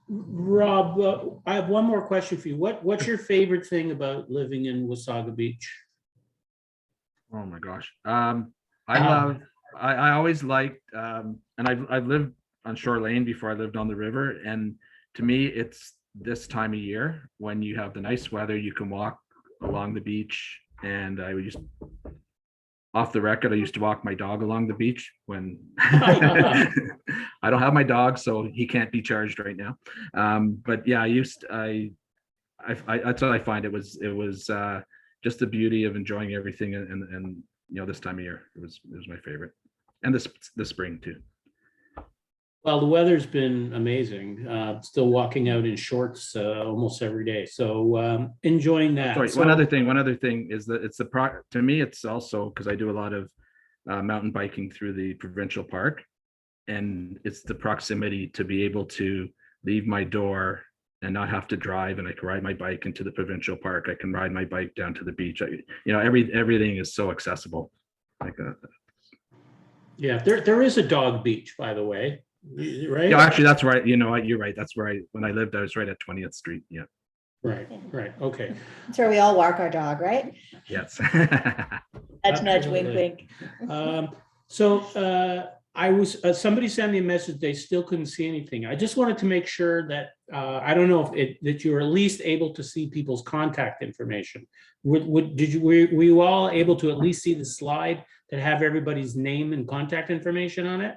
Rob, I have one more question for you. What's your favorite thing about living in Wasaga Beach? Oh my gosh. I always liked, and I've lived on Shore Lane before I lived on the river. And to me, it's this time of year when you have the nice weather, you can walk along the beach. And off the record, I used to walk my dog along the beach when I don't have my dog, so he can't be charged right now. But yeah, that's what I find. It was just the beauty of enjoying everything, and this time of year, it was my favorite, and the spring too. Well, the weather's been amazing. Still walking out in shorts almost every day. So enjoying that. Sorry, So, one other thing is that to me, it's also because I do a lot of mountain biking through the provincial park, and it's the proximity to be able to leave my door and not have to drive, and I can ride my bike into the provincial park. I can ride my bike down to the beach. Everything is so accessible. yeah, there is a dog beach, by the way. Right? Yeah, actually, that's right. You're right. That's where when I lived, I was right at 20th Street. Yeah. Right. Okay. That's where we all walk our dog, right? Yes. Nudge, nudge, wink, Absolutely. wink. So I was somebody sent me a message. They still couldn't see anything. I just wanted to make sure that I don't know that you were at least able to see people's contact information. Were you all able to at least see the slide that have everybody's name and contact information on it?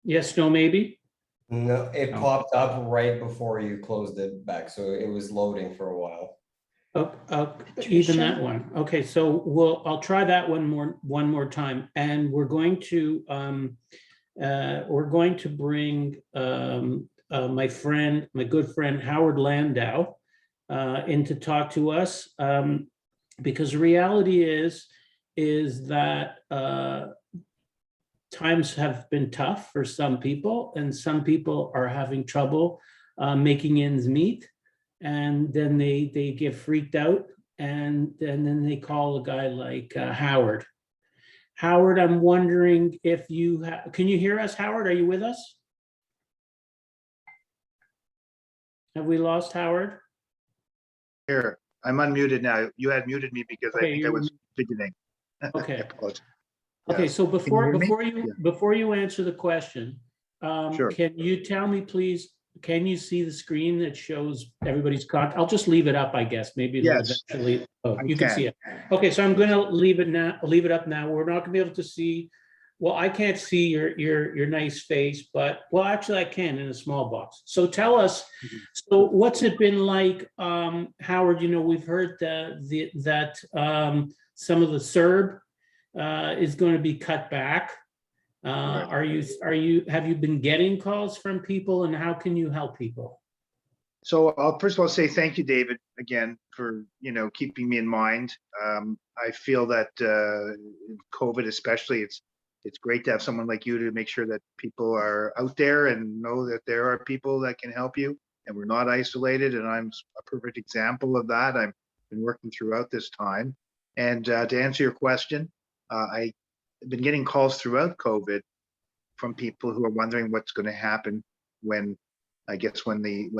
Yes, no, maybe. No, it No. popped up right before you closed it back, so it was loading for a while. Oh, even Patricia? that one. Okay, so I'll try that one more time. And we're going to bring my good friend Howard Landau in to talk to us, because the reality is that times have been tough for some people, and some people are having trouble making ends meet. And then they get freaked out, and then they call a guy like Howard. Howard, I'm wondering if can you hear us, Howard? Are you with us? Have we lost Howard? Here, I'm unmuted now. You had muted me because I Okay, think I you're was beginning. Okay. Apologies. Okay, Yes. so Can you hear me? before you answer the question, Sure. can you tell me, please, can you see the screen that shows everybody's contact? I'll just leave it up, I guess. Maybe it'll Yes, eventually, oh, I you can can. see it. Okay, so I'm gonna leave it up now. We're not gonna be able to see, well, I can't see your nice face, but, well, actually I can in a small box. So tell us, so what's it been like, Howard? You know, we've heard that some of the CERB is going to be cut back. Right. Have you been getting calls from people, and how can you help people? So I'll first of all say thank you, David, again, for, keeping me in mind. I feel that COVID especially, it's great to have someone like you to make sure that people are out there and know that there are people that can help you, and we're not isolated. And I'm a perfect example of that. I've been working throughout this time. And to answer your question, I've been getting calls throughout COVID from people who are wondering what's going to happen when, I guess, when the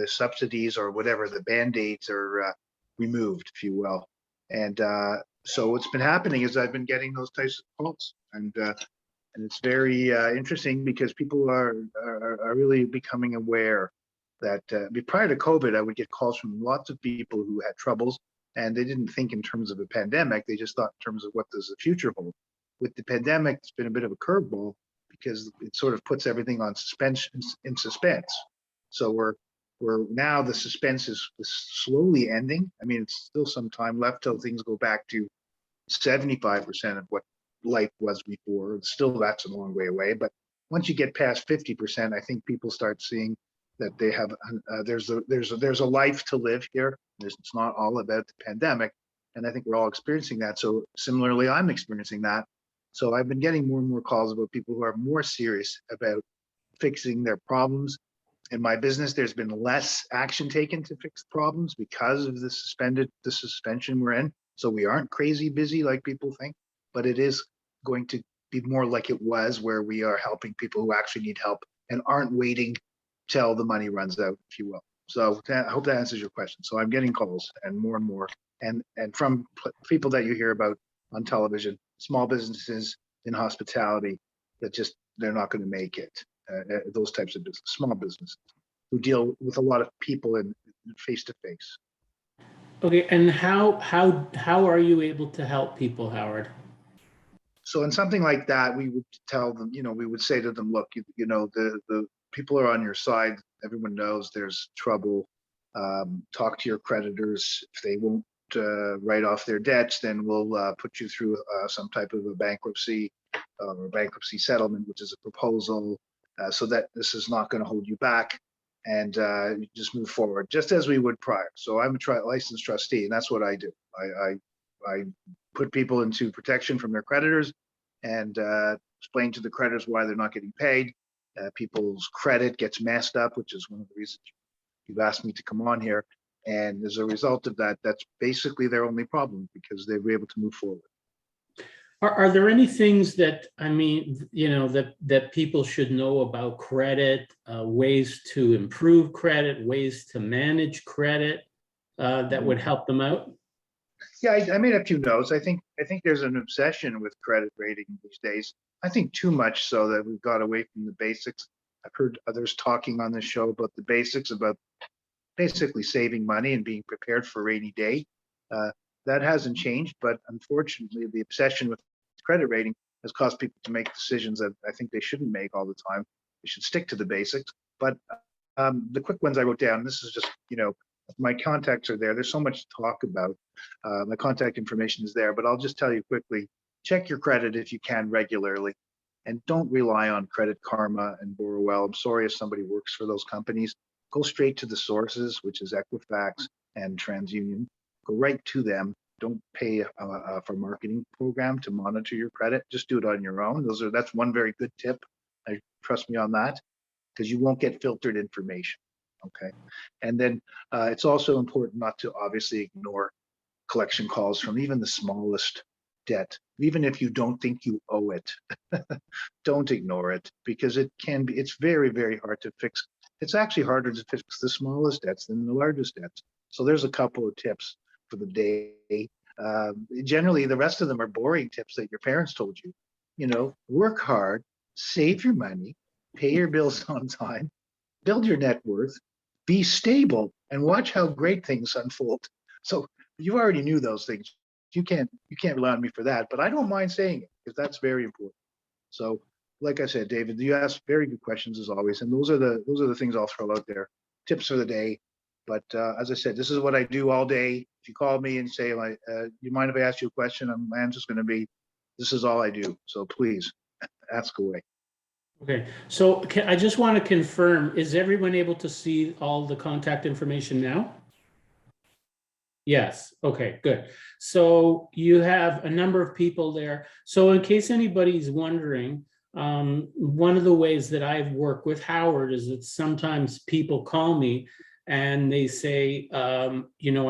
subsidies or whatever, the band-aids are removed, if you will. And so what's been happening is I've been getting those types of calls, and it's very interesting because people are really becoming aware that prior to COVID, I would get calls from lots of people who had troubles, and they didn't think in terms of a pandemic. They just thought in terms of what does the future hold. With the pandemic, it's been a bit of a curveball because it sort of puts everything on in suspense. So we're now, the suspense is slowly ending. I mean, it's still some time left till things go back to 75% of what life was before. Still, that's a long way away. But once you get past 50%, I think people start seeing that they have there's a life to live here. It's not all about the pandemic, and I think we're all experiencing that. So similarly, I'm experiencing that. So I've been getting more and more calls about people who are more serious about fixing their problems. In my business, there's been less action taken to fix problems because of the suspension we're in. So we aren't crazy busy like people think, but it is going to be more like it was, where we are helping people who actually need help and aren't waiting till the money runs out, if you will. So I hope that answers your question. So I'm getting calls and more, and from people that you hear about on television, small businesses in hospitality that just, they're not going to make it. Those types of business, small businesses who deal with a lot of people in face to face. Okay, and how are you able to help people, Howard? So in something like that, we would tell them, we would say to them, look, the people are on your side. Everyone knows there's trouble. Talk to your creditors. If they won't write off their debts, then we'll put you through some type of a bankruptcy or bankruptcy settlement, which is a proposal, so that this is not going to hold you back, and you just move forward, just as we would prior. So I'm a licensed trustee, and that's what I do. I put people into protection from their creditors and explain to the creditors why they're not getting paid. People's credit gets messed up, which is one of the reasons you've asked me to come on here. And as a result of that, that's basically their only problem, because they were able to move forward. Are there any things that, I mean, that people should know about credit, ways to improve credit, ways to manage credit that would help them out? Yeah, I made a few notes. I think there's an obsession with credit rating these days. I think too much so that we've got away from the basics. I've heard others talking on the show about the basics, about basically saving money and being prepared for a rainy day. That hasn't changed, but unfortunately, the obsession with credit rating has caused people to make decisions that I think they shouldn't make all the time. we should stick to the basics. But the quick ones I wrote down, this is just, my contacts are there. There's so much to talk about. My contact information is there, but I'll just tell you quickly, check your credit if you can regularly, and don't rely on Credit Karma and Borrowell. I'm sorry if somebody works for those companies. Go straight to the sources, which is Equifax and TransUnion. Go right to them. Don't pay for a marketing program to monitor your credit. Just do it on your own. That's one very good tip. Trust me on that, because you won't get filtered information. Okay. And then it's also important not to obviously ignore collection calls from even the smallest debt, even if you don't think you owe it. Don't ignore it, because it's very, very hard to fix. It's actually harder to fix the smallest debts than the largest debts. So there's a couple of tips for the day. Generally, the rest of them are boring tips that your parents told you. Work hard, save your money, pay your bills on time, build your net worth, be stable, and watch how great things unfold. So you already knew those things. You can't rely on me for that, but I don't mind saying it because that's very important. So, like I said, David, you asked very good questions as always, and those are the things I'll throw out there. Tips for the day. But as I said, this is what I do all day. If you call me and say, you mind if I ask you a question? My answer's going to be, this is all I do. So please ask away. Okay, so I just want to confirm, is everyone able to see all the contact information now? Yes, okay, good. So you have a number of people there. So in case anybody's wondering, one of the ways that I've worked with Howard is that sometimes people call me and they say, I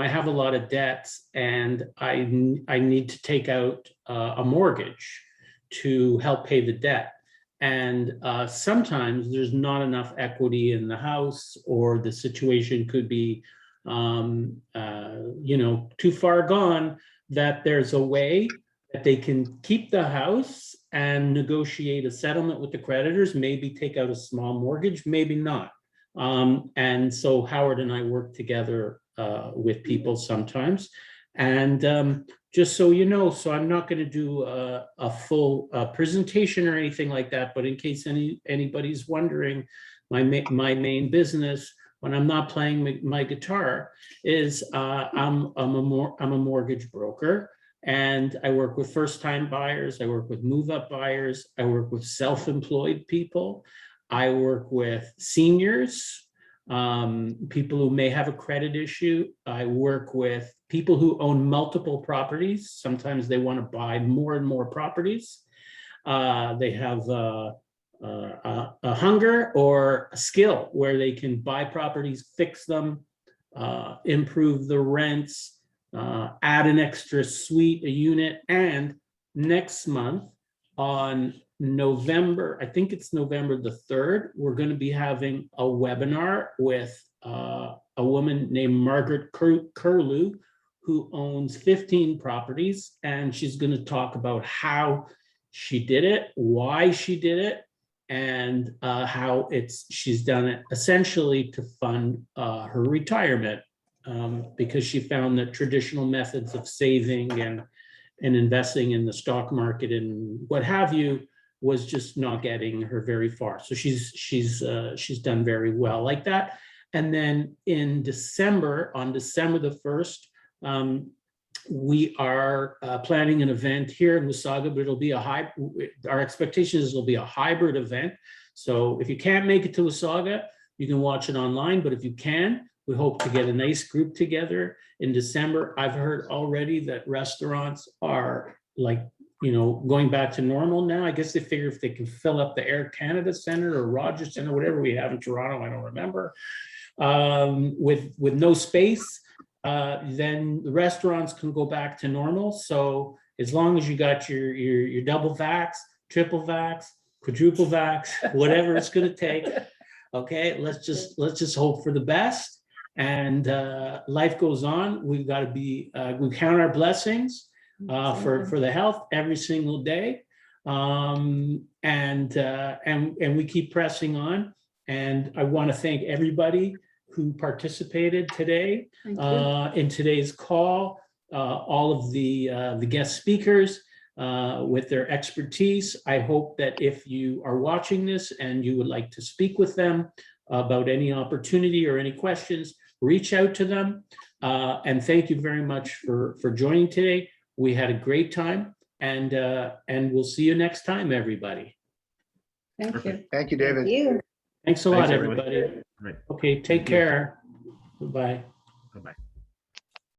have a lot of debts and I need to take out a mortgage to help pay the debt. And sometimes there's not enough equity in the house, or the situation could be, too far gone, that there's a way that they can keep the house and negotiate a settlement with the creditors, maybe take out a small mortgage, maybe not. And so Howard and I work together with people sometimes. And just so you know, so I'm not going to do a full presentation or anything like that, but in case anybody's wondering, my main business when I'm not playing my guitar is I'm a mortgage broker, and I work with first-time buyers, I work with move-up buyers, I work with self-employed people, I work with seniors, people who may have a credit issue. I work with people who own multiple properties. Sometimes they want to buy more and more properties. They have a hunger or a skill where they can buy properties, fix them, improve the rents, add an extra suite, a unit. And next month on November, I think it's November the 3rd, we're going to be having a webinar with a woman named Margaret Curlew, who owns 15 properties, and she's going to talk about how she did it, why she did it, and how she's done it essentially to fund her retirement, because she found that traditional methods of saving and investing in the stock market and what have you was just not getting her very far. So she's done very well like that. And then in December, on December the 1st, we are planning an event here in Wasaga, but it'll be our expectation is it'll be a hybrid event. So if you can't make it to Wasaga, you can watch it online, but if you can, we hope to get a nice group together in December. I've heard already that restaurants are going back to normal now. I guess they figure if they can fill up the Air Canada Center or Rogers Center, whatever we have in Toronto, I don't remember, with no space, then the restaurants can go back to normal. So as long as you got your double vax, triple vax, quadruple vax, whatever it's going to take, okay, let's just hope for the best. And life goes on. We've got to we count our blessings for the health every single day, and we keep pressing on. And I want to thank everybody who participated today in today's call, all of the guest speakers. with their expertise. I hope that if you are watching this and you would like to speak with them about any opportunity or any questions, reach out to them. And thank you very much for joining today. We had a great time, and we'll see you next time, everybody. Thank you. Thank you, Thank David. you. Thanks a lot, Thanks, everybody. everybody. Right. Okay, take Thank you. care. Bye. Bye-bye.